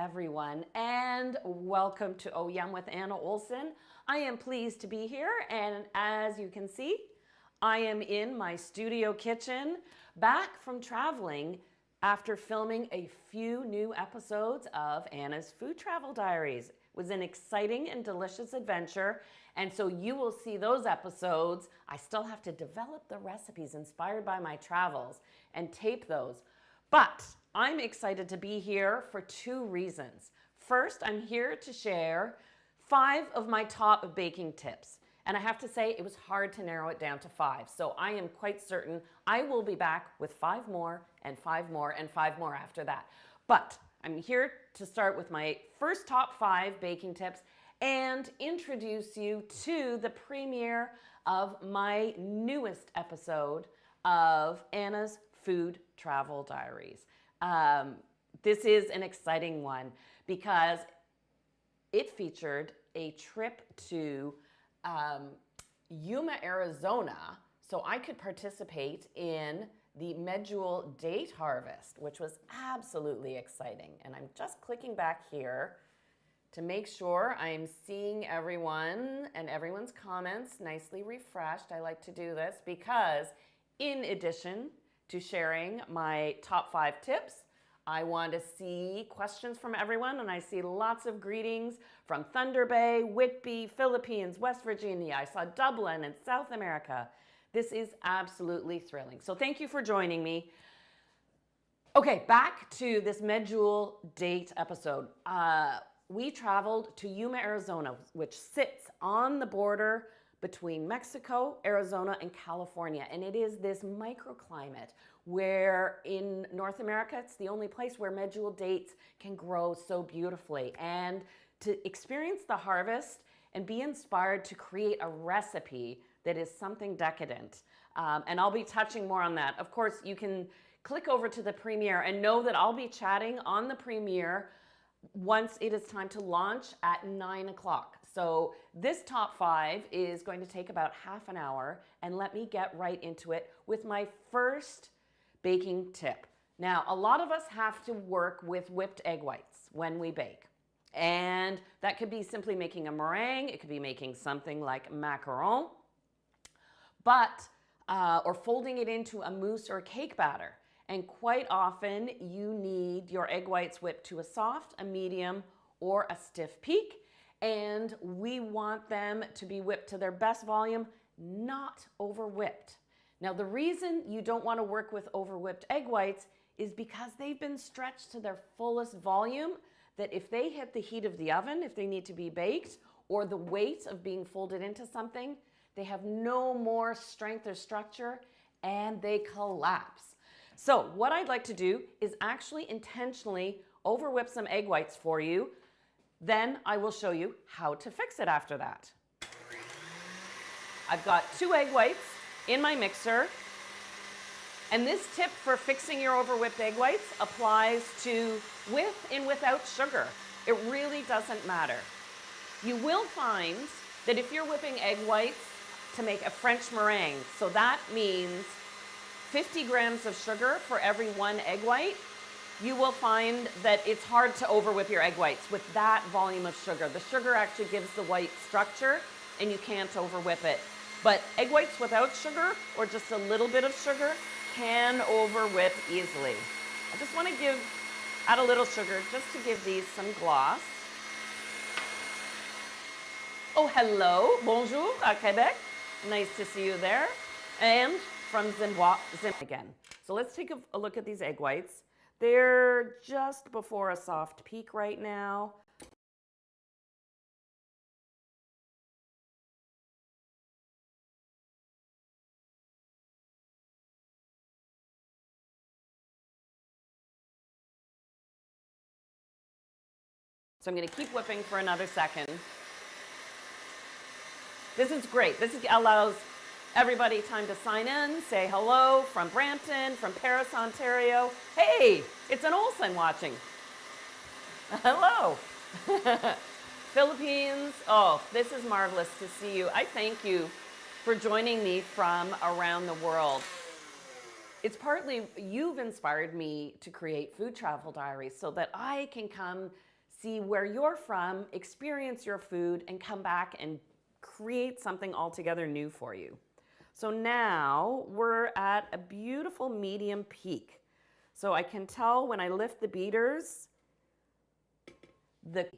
everyone, and welcome to Oh Yum with Anna Olson. I am pleased to be here, and as you can see, I am in my studio kitchen, back from traveling after filming a few new episodes of Anna's Food Travel Diaries. It was an exciting and delicious adventure, and so you will see those episodes. I still have to develop the recipes inspired by my travels and tape those. But I'm excited to be here for two reasons. First, I'm here to share 5 of my top baking tips. And I have to say, it was hard to narrow it down to 5. So I am quite certain I will be back with 5 more and 5 more and 5 more after that. But I'm here to start with my first top 5 baking tips and introduce you to the premiere of my newest episode of Anna's Food Travel Diaries. This is an exciting one because it featured a trip to Yuma, Arizona, so I could participate in the Medjool date harvest, which was absolutely exciting. And I'm just clicking back here to make sure I'm seeing everyone and everyone's comments nicely refreshed. I like to do this because in addition to sharing my top 5 tips, I want to see questions from everyone, and I see lots of greetings from Thunder Bay, Whitby, Philippines, West Virginia. I saw Dublin and South America. This is absolutely thrilling. So thank you for joining me. Okay, back to this Medjool date episode. We traveled to Yuma, Arizona, which sits on the border between Mexico, Arizona, and California. And it is this microclimate where in North America, it's the only place where Medjool dates can grow so beautifully. And to experience the harvest and be inspired to create a recipe that is something decadent. And I'll be touching more on that. Of course, you can click over to the premiere and know that I'll be chatting on the premiere once it is time to launch at 9 o'clock. So this top 5 is going to take about half an hour, and let me get right into it with my first baking tip. Now, a lot of us have to work with whipped egg whites when we bake. And that could be simply making a meringue, it could be making something like macaron, or folding it into a mousse or cake batter. And quite often you need your egg whites whipped to a soft, a medium, or a stiff peak. And we want them to be whipped to their best volume, not over whipped. Now, the reason you don't want to work with over whipped egg whites is because they've been stretched to their fullest volume, that if they hit the heat of the oven, if they need to be baked, or the weight of being folded into something, they have no more strength or structure and they collapse. So what I'd like to do is actually intentionally over whip some egg whites for you. Then I will show you how to fix it after that. I've got 2 egg whites in my mixer. And this tip for fixing your over whipped egg whites applies to with and without sugar. It really doesn't matter. You will find that if you're whipping egg whites to make a French meringue, so that means 50 grams of sugar for every 1 egg white, you will find that it's hard to over whip your egg whites with that volume of sugar. The sugar actually gives the white structure and you can't over whip it. But egg whites without sugar or just a little bit of sugar can over whip easily. I just want to add a little sugar just to give these some gloss. Oh, hello, bonjour à Quebec. Nice to see you there. And from Zimbabwe again. So let's take a look at these egg whites. They're just before a soft peak right now. So I'm going to keep whipping for another second. This is great. This allows everybody time to sign in, say hello from Brampton, from Paris, Ontario. Hey, it's an Olson watching. Hello. Philippines. Oh, this is marvelous to see you. I thank you for joining me from around the world. It's partly you've inspired me to create Food Travel Diaries so that I can come see where you're from, experience your food, and come back and create something altogether new for you. So now we're at a beautiful medium peak. So I can tell when I lift the beaters, the